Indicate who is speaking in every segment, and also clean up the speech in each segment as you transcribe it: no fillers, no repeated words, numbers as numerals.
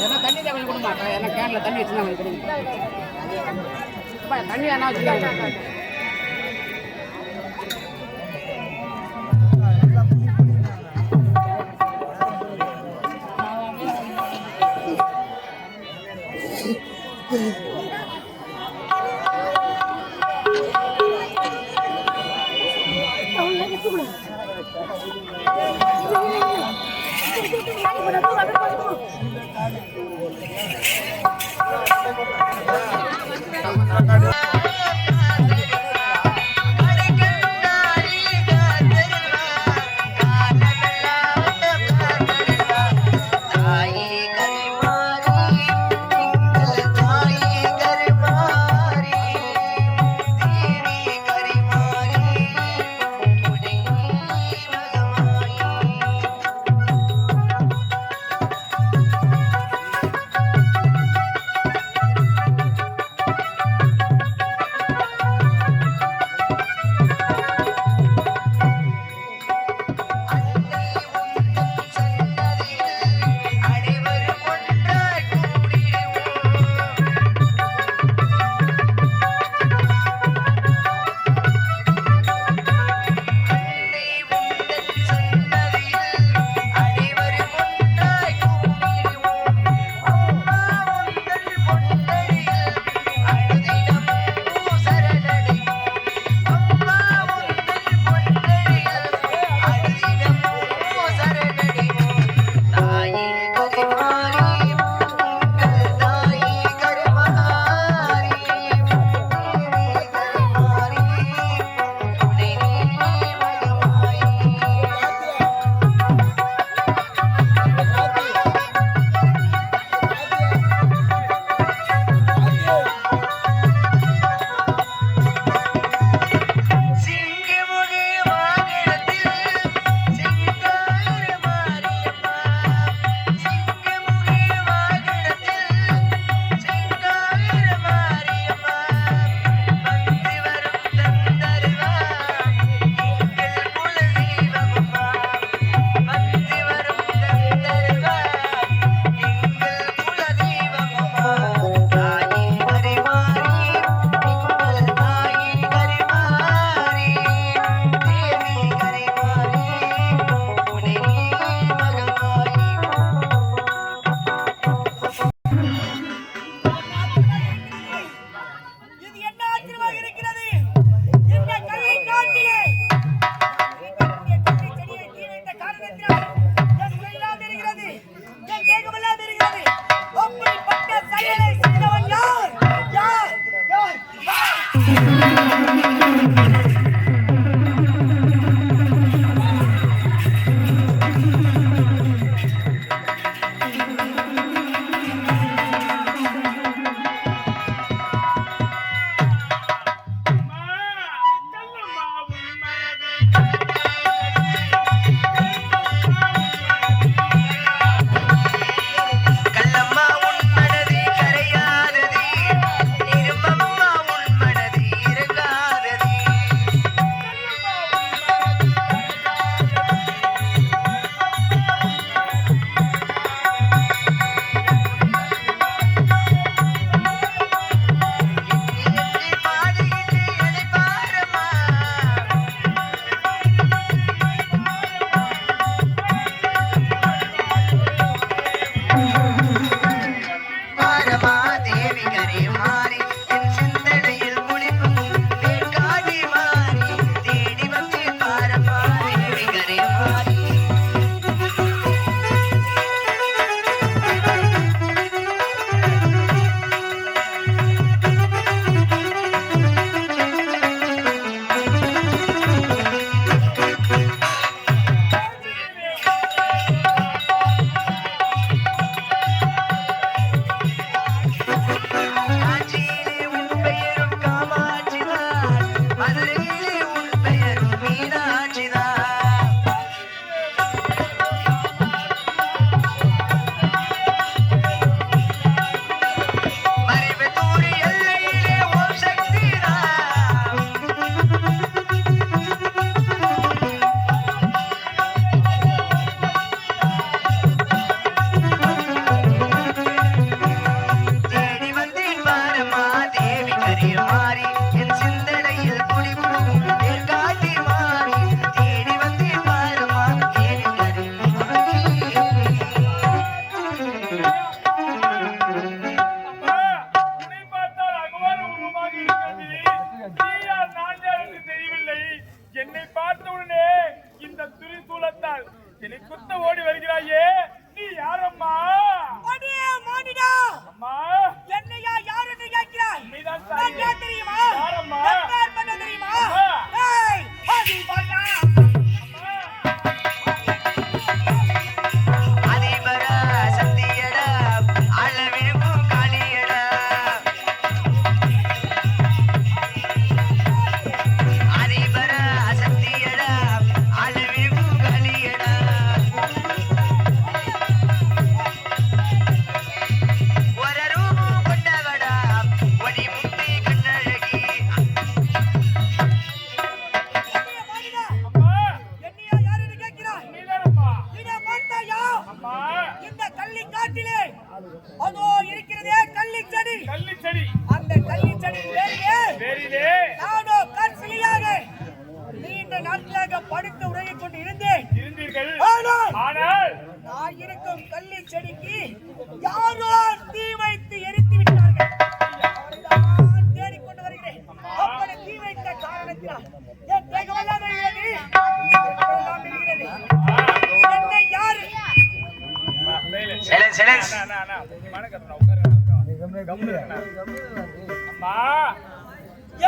Speaker 1: ஏன்னா தண்ணி தான் கொஞ்சம் கொடுமா, ஏன்னா கேனில் தண்ணி வச்சுருந்தா கொஞ்சம் கொடுங்க. தண்ணி என்ன வச்சுருக்காங்க?
Speaker 2: அம்மா
Speaker 3: இந்த கள்ளி காட்டிலே அதோ இருக்கிறதே கள்ளி செடி.
Speaker 2: கள்ளி செடி.
Speaker 3: அந்த கள்ளி செடி
Speaker 2: வேறிலே
Speaker 3: நானோ கற்சிலியாக நீண்ட நாட்களாக படுத்து உறங்கிக் கொண்டு
Speaker 2: இருந்தீர்கள்.
Speaker 3: ஆனால் நான் இருக்கும் கள்ளி செடிக்கு யாரோ தீ வைத்து எரித்து விட்டார்கள். அவரைதான் தேடிக்கொண்டு வருகிறேன். அப்படி தீ வைத்த காரணத்தினால் என் தேகமெல்லாம் எரிகிறது. எல்லாம் எரிகிறது. என்னை யாரு
Speaker 2: அம்மா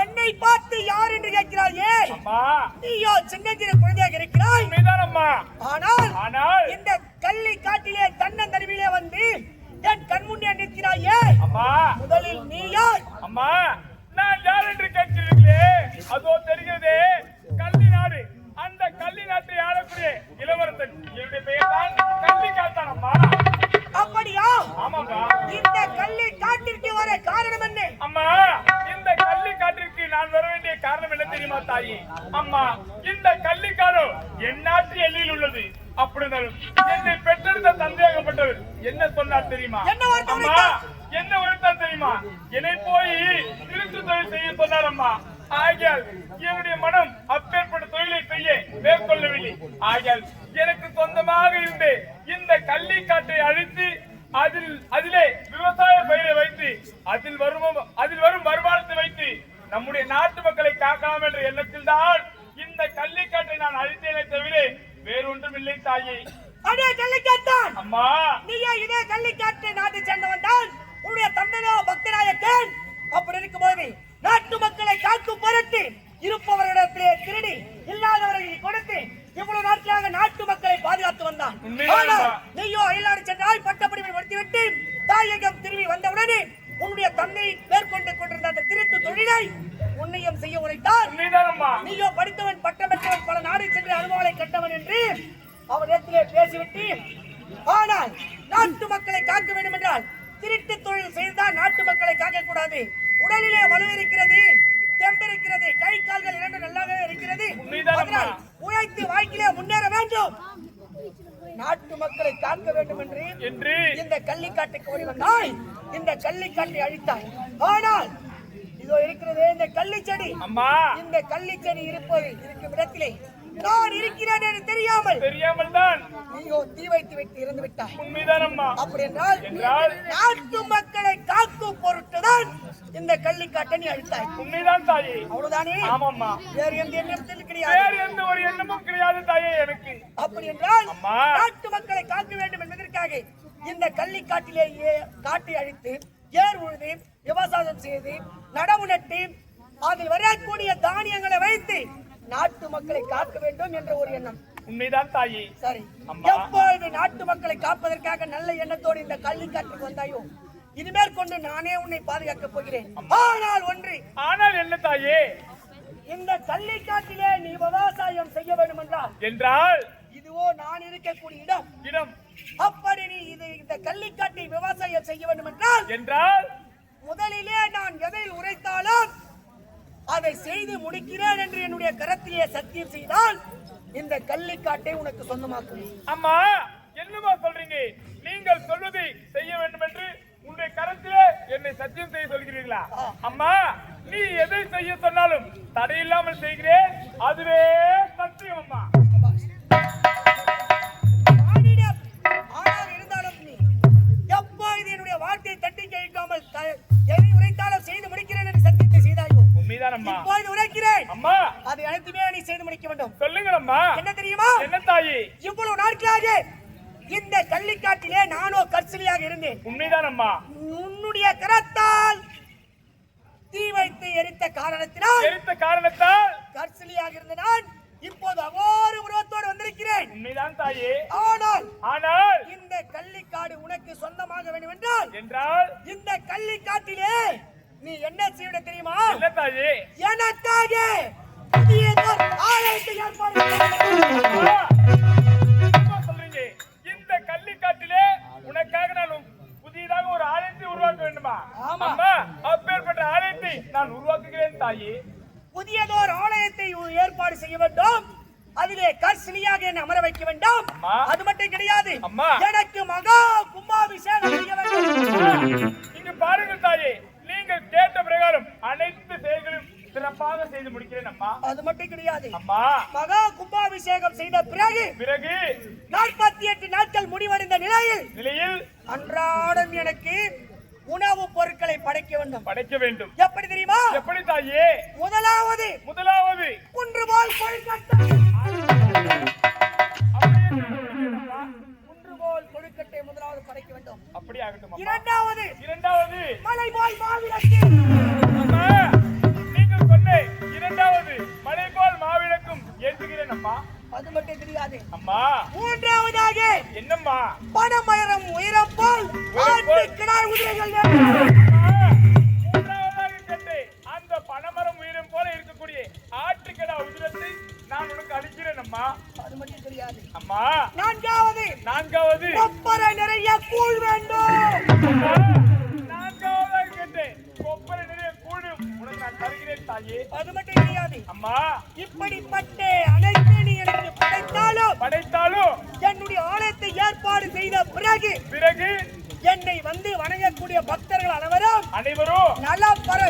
Speaker 3: என்னை பார்த்து யார் என்று கேட்கிறாயே?
Speaker 2: அம்மா
Speaker 3: நீயோ சின்னஞ்சிறு குழந்தையாக இருக்கிறாய்.
Speaker 2: அம்மா
Speaker 3: ஆனால் இந்த கள்ளி காட்டிலே தன்னந்தனிவிலே வந்து என் கண் முன்னே நிற்கிறாயே?
Speaker 2: அம்மா
Speaker 3: முதலில் நீ யார்?
Speaker 2: அம்மா நான் யார் என்று கேட்கிறீர்களே, அதோ தெரிகிறதே கள்ளி நாடு. அந்த கள்ளி நாட்டை ஆளக்கூடிய இளவரசன் என்னுடைய பெயர் தான் கள்ளி காத்தான். அம்மா
Speaker 3: அப்படியா?
Speaker 2: ஆமாப்பா.
Speaker 3: இந்த கள்ளி காட்டிற்கு வர காரணம் என்ன?
Speaker 2: அம்மா இந்த கள்ளி காட்டிற்கு நான் வர வேண்டிய காரணம் என்ன தெரியுமா தாயி? அம்மா இந்த கள்ளிக்காடு என் நாட்டு எல்லையில் உள்ளது. அப்படின்னாலும் என்னை பெற்றெடுத்த தந்தையாகப்பட்டவர் என்ன சொன்னார் தெரியுமா? அம்மா என்ன உரைத்தார் தெரியுமா? என்னை போய் திருத்து தொழில் செய்ய சொன்னார். அம்மா ஆகியால் என்னுடைய மனம் அப்பேற்பட்ட தொழிலை செய்ய மேற்கொள்ளவில்லை. ஆகியால் எனக்கு சொந்தமாக இருந்து இந்த கள்ளி காட்டை அழித்து அதிலே விவசாய பயிரை வைத்து அதில் வரும் வருமானத்தை வைத்து நம்முடைய நாட்டு மக்களை காக்கலாம் என்ற எண்ணத்தில் தான் இந்த கள்ளிக்காட்டை நான் அழித்தேனே தவிர வேறொன்றும் இல்லை தாயே.
Speaker 3: அதே கள்ளிக்காட்டான்.
Speaker 2: அம்மா
Speaker 3: நீயே இதே கள்ளிக்காட்டை நாட்டை சேர்ந்தவன் தான். உன்னுடைய தந்தையோ பக்தராயக்கன். அப்படி இருக்கும்போது நாட்டு மக்களை காக்கும் பொருட்டு இருப்பவர்களிடத்திலே திருடி இல்லாதவர்களை கொடுத்து இவ்வளவு நாட்களாக நாட்டு மக்களை பாதுகாத்து வந்தான். நீயோ அயல்நாடு சென்றால் பட்டப்படிவை முடித்துவிட்டு தாயகம் திரும்பி வந்தவுடனே உன்னுடைய தந்தை மேற்கொண்டு கொண்டிருந்த அந்த திருட்டு தொழிலை உன்னையும் செய்ய உரைத்தார். நீயோ படித்தவன் பட்டம் பெற்றவன் பல நாடு சென்று அனுபவங்களை கட்டவன் என்று அவரிடத்திலே பேசிவிட்டு, ஆனால் நாட்டு மக்களை காக்க வேண்டும் என்றால் திருட்டு தொழில் செய்தால் நாட்டு மக்களை காக்க கூடாது. உடலிலே வலு இருக்கிறது, தெம்பிருக்கிறது, கை கால்கள் இரண்டு நல்லாவே இருக்கிறது. உழைத்து வாழ்க்கையிலே முன்னேற வேண்டும், நாட்டு மக்களை காக்க வேண்டும் என்று இந்த கள்ளிக்காட்டுக்கு ஓடி வந்தாய். இந்த கள்ளிக்காட்டை அழித்தாய். ஆனால் இதோ இருக்கிறதே இந்த கள்ளி செடி. இந்த கள்ளி செடி இருக்கும் இடத்திலே நான் இருக்கிறேன் என்று தெரியாமல் தான் நீயோ தீ வைத்து விட்டு இறந்து விட்டாய். அப்படி என்றால் நாட்டு மக்களை காக்கும் பொருட்டுதான் இந்த கள்ளிக்காட்டை நீ அழித்தாய்.
Speaker 2: உண்மைதான் தாயே.
Speaker 3: அவ்வளவுதானே?
Speaker 2: ஆமாம்மா.
Speaker 3: வேறு எந்த எண்ணமும் கிடையாது.
Speaker 2: வேறு எந்த ஒரு எண்ணமும் கிடையாது தாயே எனக்கு.
Speaker 3: அப்படி என்றால் நாட்டு மக்களை காக்க வேண்டும் என்பதற்காக இந்த கள்ளிக்காட்டிலேயே காட்டை அழித்து ஏர் உழுது விவசாயம் செய்து நடவு நட்டு அதில் வரக்கூடிய தானியங்களை வைத்து நாட்டு மக்களை காக்க வேண்டும் என்ற ஒரு எண்ணம்.
Speaker 2: உண்மைதான் தாயே.
Speaker 3: சரி, எப்பொழுது நாட்டு மக்களை காப்பதற்காக நல்ல எண்ணத்தோடு இந்த கள்ளிக்காட்டுக்கு வந்தாயோ, இனிமேல் கொண்டு நானே உன்னை பாதுகாக்கப் போகிறேன். ஆனால்
Speaker 2: என்ன தாயே?
Speaker 3: இந்த கள்ளிக்காட்டிலே நீ விவசாயம் செய்ய வேண்டும்
Speaker 2: என்றால்
Speaker 3: இதுவோ நான் இருக்கக்கூடிய இடம். அப்படி நீ இந்த கள்ளிக்காட்டை விவசாயம் செய்ய வேண்டும் என்றால் முதலிலே நான் எதையில் உரைத்தாலும் அதை செய்து முடிக்கிறேன் என்று என்னுடைய கரத்திலே சத்தியம் செய்தால் இந்த கள்ளிக்காட்டை உனக்கு சொந்தமாக்கும்.
Speaker 2: அம்மா என்னமா சொல்றீங்க? நீங்கள் சொல்வதை செய்ய வேண்டும் என்று உன்னுடைய கரத்திலே என்னை சத்தியம் செய்ய சொல்கிறீர்களா? அம்மா நீ எதை செய்ய சொன்னாலும் தடையில்லாமல் செய்கிறேன், அதுவே சத்தியம். அம்மா
Speaker 3: இருந்தாலும் நீ எப்போது என்னுடைய வார்த்தையை தட்டி கேட்காமல் எதை உரைத்தாலும் செய்து முடிக்கிறேன் என்று சத்தியத்தை செய்தாயோ, இப்போது உரைக்கிறேன்.
Speaker 2: அம்மா
Speaker 3: அதை அனைத்துமே நீ செய்து முடிக்க வேண்டும்.
Speaker 2: சொல்லுங்கள் அம்மா.
Speaker 3: என்ன தெரியுமா?
Speaker 2: என்ன தாயி?
Speaker 3: இவ்வளவு நாட்களாக இந்த கள்ளிக்காட்டிலே நானோ கற்சிலியாக இருந்தேன்.
Speaker 2: உண்மைதான் அம்மா.
Speaker 3: உன்னுடைய கரத்தால் தீ வைத்து எரித்த காரணத்தினால் கற்சிலியாக இருந்த நான் இப்போது அவ்வாறு உருவத்தோடு வந்திருக்கிறேன்.
Speaker 2: உண்மைதான் தாயே.
Speaker 3: ஆனால் இந்த கள்ளிக்காடு உனக்கு சொந்தமாக வேண்டும் என்றால் இந்த கள்ளிக்காட்டிலே நீ என்ன செய்ய தெரியுமா?
Speaker 2: என்ன தாயே?
Speaker 3: எனக்காக புதிய ஆலயத்தை ஏற்பாடு
Speaker 2: சொல்றீங்க. இந்த கள்ளிக்காட்டிலே உனக்காக நான் புதியதாக ஒரு ஆலயத்தை உருவாக்க வேண்டுமா? அம்மா அப்பேற்பட்ட ஆலயத்தை நான் உருவாக்குகிறேன் தாயே.
Speaker 3: புதியதோர் ஆலயத்தை ஏற்பாடு செய்ய வேண்டும். அதிலே கற்சிலியாக மன்னராக என்னை அமர வைக்க வேண்டும்.
Speaker 2: அம்மா.
Speaker 3: அது மட்டும் கிடையாது,
Speaker 2: அம்மா.
Speaker 3: எனக்கு மகா கும்பாபிஷேகம் செய்ய வேண்டும்.
Speaker 2: இங்கு பாருங்கள் தாயே, நீங்கள் கேட்ட பிரகாரம் அனைத்து செயல்களும் சிறப்பாக செய்து முடிக்கிறேன் அம்மா.
Speaker 3: அது மட்டும் கிடையாது,
Speaker 2: அம்மா.
Speaker 3: மகா கும்பாபிஷேகம் செய்த பிறகு
Speaker 2: பிறகு
Speaker 3: 48 நாட்கள் முடிவடைந்த நிலையில் அன்றாடம் எனக்கு உணவு பொருட்களை படைக்க வேண்டும்.
Speaker 2: படைக்க வேண்டும்.
Speaker 3: எப்படி தெரியுமா?
Speaker 2: எப்படி தாயே?
Speaker 3: முதலாவது குன்று போல் கொழுக்கட்டை. குன்று போல் கொழுக்கட்டை முதலாவது படைக்க வேண்டும்.
Speaker 2: அப்படி ஆகட்டும்.
Speaker 3: இரண்டாவது மலை போல் மாவிளக்கு.
Speaker 2: அம்மா, நீங்கள் சொன்ன இரண்டாவது மலை போல் மாவிளக்கும் ஏற்றுகிறேன் அம்மா.
Speaker 3: அது மட்டும் தெரியாது
Speaker 2: அம்மா.
Speaker 3: மூன்றாவதாக
Speaker 2: என்னம்மா?
Speaker 3: பணமரம் உயரம் போல் கிடாய் உதிரைகள்.
Speaker 2: மூன்றாவதாக கேட்டு அந்த பணமரம் உயரம் போல இருக்கக்கூடிய ஆட்டுக்கடா உதிரத்தை நான் உனக்கு அளிக்கிறேன் அம்மா.
Speaker 3: அது மட்டும் தெரியாது
Speaker 2: அம்மா.
Speaker 3: நான்காவது கொப்பரை நிறைய கூழ் வேண்டும்.
Speaker 2: நான்காவதாக கேட்டு கொப்பரை நிறைய கூழ் உனக்கு நான் தருகிறேன் தாயே.
Speaker 3: அது மட்டும் தெரியாது
Speaker 2: அம்மா.
Speaker 3: இப்படிப்பட்ட அனைத்து நீ எனக்கு படைத்தாலும் என்னுடைய ஆலயத்தை ஏற்பாடு செய்த பிறகு என்னை வந்து வணங்கக்கூடிய பக்தர்கள் அனைவரும் நலம் பெற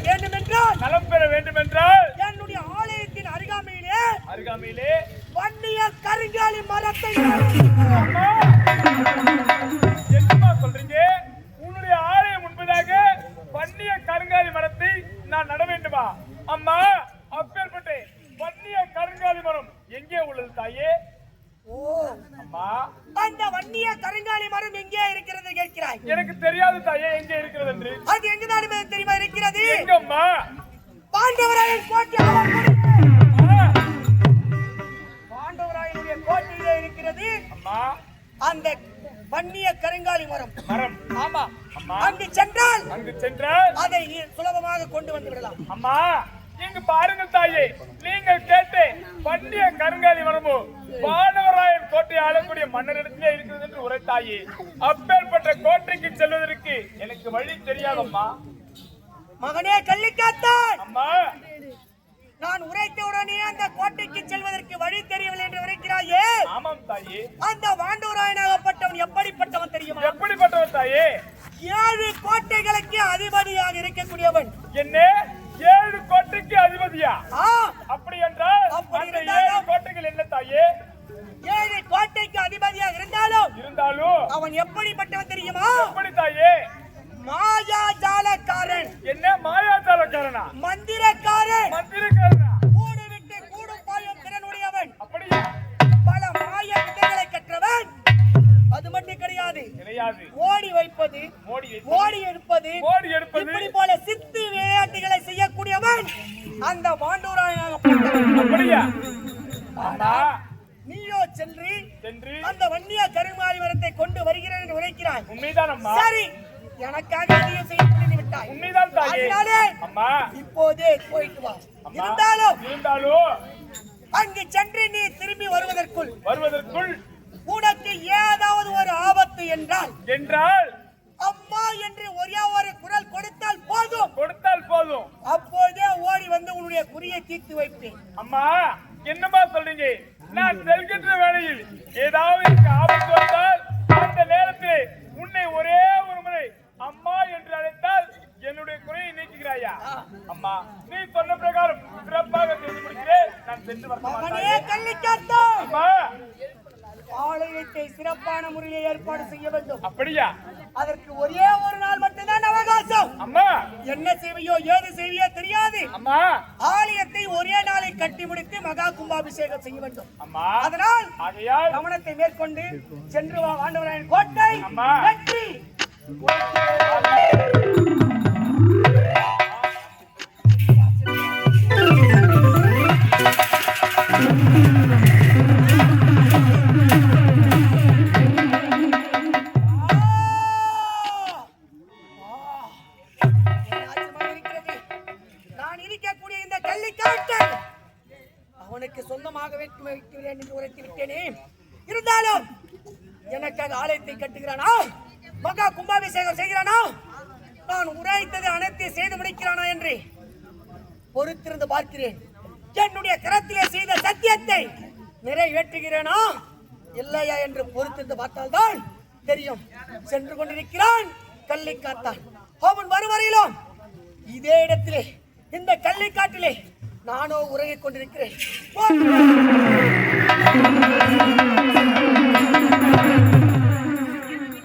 Speaker 3: வேண்டும் என்றால் என்னுடைய ஆலயத்தின் அருகாமையிலே வன்னிய கருங்காலி மரத்தை.
Speaker 2: என்னமா சொல்றீங்க? உன்னுடைய ஆலயம் முன்பதாக வன்னிய கருங்காலி மரத்தை நான் நட வேண்டுமா? அம்மா, அப்பேற்பட்ட வன்னிய கருங்காலி மரம் எங்கே உள்ளது தாயே? அம்மா,
Speaker 3: அந்த வன்னிய கருங்காலி மரம் எங்கே இருக்கிறது கேட்கிறாய்?
Speaker 2: எனக்கு தெரியாது தாயே எங்கே இருக்கிறது என்று.
Speaker 3: அது எங்குதான் தெரியுமா இருக்கிறது?
Speaker 2: எங்கம்மா?
Speaker 3: பாண்டவராயன் கோட்டை. பாண்டவராயனுடைய கோட்டையிலே இருக்கிறது
Speaker 2: அம்மா
Speaker 3: அந்த வன்னிய கருங்காலி மரம். ஆமா.
Speaker 2: அம்மா,
Speaker 3: அங்கு சென்றால் அதை சுலபமாக கொண்டு வந்து விடலாம்.
Speaker 2: அம்மா, இங்கு பாருங்கள் தாயே, நீங்கள் கேட்டு வன்னிய கருங்காலி மரமோ வானவராயன் கோட்டை ஆளக்கூடிய மன்னரிடத்திலே இருக்கிறது என்று உரைத்தாயே. அப்பேற்பட்ட கோட்டைக்கு செல்வதற்கு எனக்கு வழி தெரியாதம்மா.
Speaker 3: மகனே கள்ளிக்காத்தான்,
Speaker 2: அம்மா,
Speaker 3: நான் உரைத்தவுடனே அந்த கோட்டைக்கு செல்வதற்கு வழி தெரியவில்லை என்று உரைக்கிறாயே.
Speaker 2: ஆமாம் தாயே.
Speaker 3: அந்த வாண்டவராயனாகப்பட்டவன் எப்படிப்பட்டவன் தெரியுமா?
Speaker 2: எப்படிப்பட்டவன் தாயே?
Speaker 3: 7 கோட்டைகளுக்கு அதிபதியாக இருக்கக்கூடியவன்.
Speaker 2: என்ன? 7 கோட்டைக்கு அதிபதியா? அப்படி என்றால் அந்த 7 கோட்டைகள் என்ன தாயே?
Speaker 3: 7 கோட்டைக்கு அதிபதியாக இருந்தாலும் அவன் எப்படிப்பட்டவன் தெரியுமா?
Speaker 2: எப்படி தாயே?
Speaker 3: மாயாஜாலக்காரன்.
Speaker 2: என்ன மாயாஜாலக்காரனா?
Speaker 3: மந்திரக்காரன். கூடு விட்டு கூடும் பாயும் திறனுடையவன்.
Speaker 2: அப்படியா?
Speaker 3: பல மாய வித்தைகளை கற்றவன். அது மட்டும் கிடையாது, ஓடி வைப்பது, ஓடி எடுப்பது, இப்படி போல சித்து விளையாட்டுகளை செய்யக்கூடியவன் அந்த பாண்டவராயனாகப்பட்டவன்.
Speaker 2: அப்படியா?
Speaker 3: நீயோ சென்று அந்த வன்னிய கருங்காலி மரத்தை கொண்டு வருகிறேன் என்று உரைக்கிறாய்.
Speaker 2: உண்மைதான் அம்மா.
Speaker 3: சரி, எனக்காக அதையும் செய்ய முடிந்து விட்டாய்.
Speaker 2: உண்மைதான் தாயே. அம்மா,
Speaker 3: இப்போதே போயிட்டு வா. இருந்தாலும் அங்கு சென்று நீ திரும்பி வருவதற்குள் உனக்கு ஏதாவது ஒரு ஆபத்து என்றால் அம்மா என்று ஒரே ஒரு குரல் கொடுத்தால் போதும். அப்போதே ஓடி வந்து உன்னுடைய குறியை தீர்த்து வைப்பேன்.
Speaker 2: அம்மா, என்னமா சொல்றீங்க? நான் செல்கின்ற வேளையில் ஏதாவது எனக்கு ஆபத்து வந்தால் அந்த நேரத்தில் உன்னை ஒரே ஒரு முறை அம்மா என்று அழைத்தால் என்னுடைய குறையை நீக்குகிறாயா? அம்மா, நீ சொன்ன பிரகாரம் சிறப்பாக செய்து முடிக்கிறேன். நான் சென்று வரேன். அம்மா,
Speaker 3: ஆலயத்தை சிறப்பான முறையில் ஏற்பாடு செய்ய வேண்டும்.
Speaker 2: அப்படியா?
Speaker 3: அதற்கு ஒரே ஒரு நாள் மட்டும்தான் அவகாசம்.
Speaker 2: அம்மா,
Speaker 3: என்ன செய்வையோ ஏது செய்வையோ தெரியாது.
Speaker 2: அம்மா,
Speaker 3: ஆலயத்தை ஒரே நாளில் கட்டி முடித்து மகா கும்பாபிஷேகம் செய்ய வேண்டும்.
Speaker 2: அம்மா,
Speaker 3: அதனால்
Speaker 2: ஆகையால்
Speaker 3: கவனத்தை மேற்கொண்டு சென்று வா. ஆண்டவராயன் கோட்டை வெற்றி. அவனுக்கு சொந்தமாக வைக்கிறேன் என்று உரைத்து விட்டேனே. இருந்தாலும் எனக்காக ஆலயத்தை கட்டுகிறானா, மகா கும்பாபிஷேகம் செய்கிறானா, நான் உரைத்தது அனைத்து செய்து முடிக்கிறானா என்று பொறுத்திருந்து பார்க்கிறேன். என்னுடைய கரத்திலே செய்த சத்தியத்தை நிறைவேற்றுகிறேனா இல்லையா என்று பொறுத்திருந்து பார்த்தால்தான் தெரியும். சென்று கொண்டிருக்கிறான் கள்ளிக்காத்தான். அவன் வருவரையிலும் இதே இடத்திலே இந்த கள்ளிக்காட்டிலே நானோ உறங்கிக் கொண்டிருக்கிறேன்.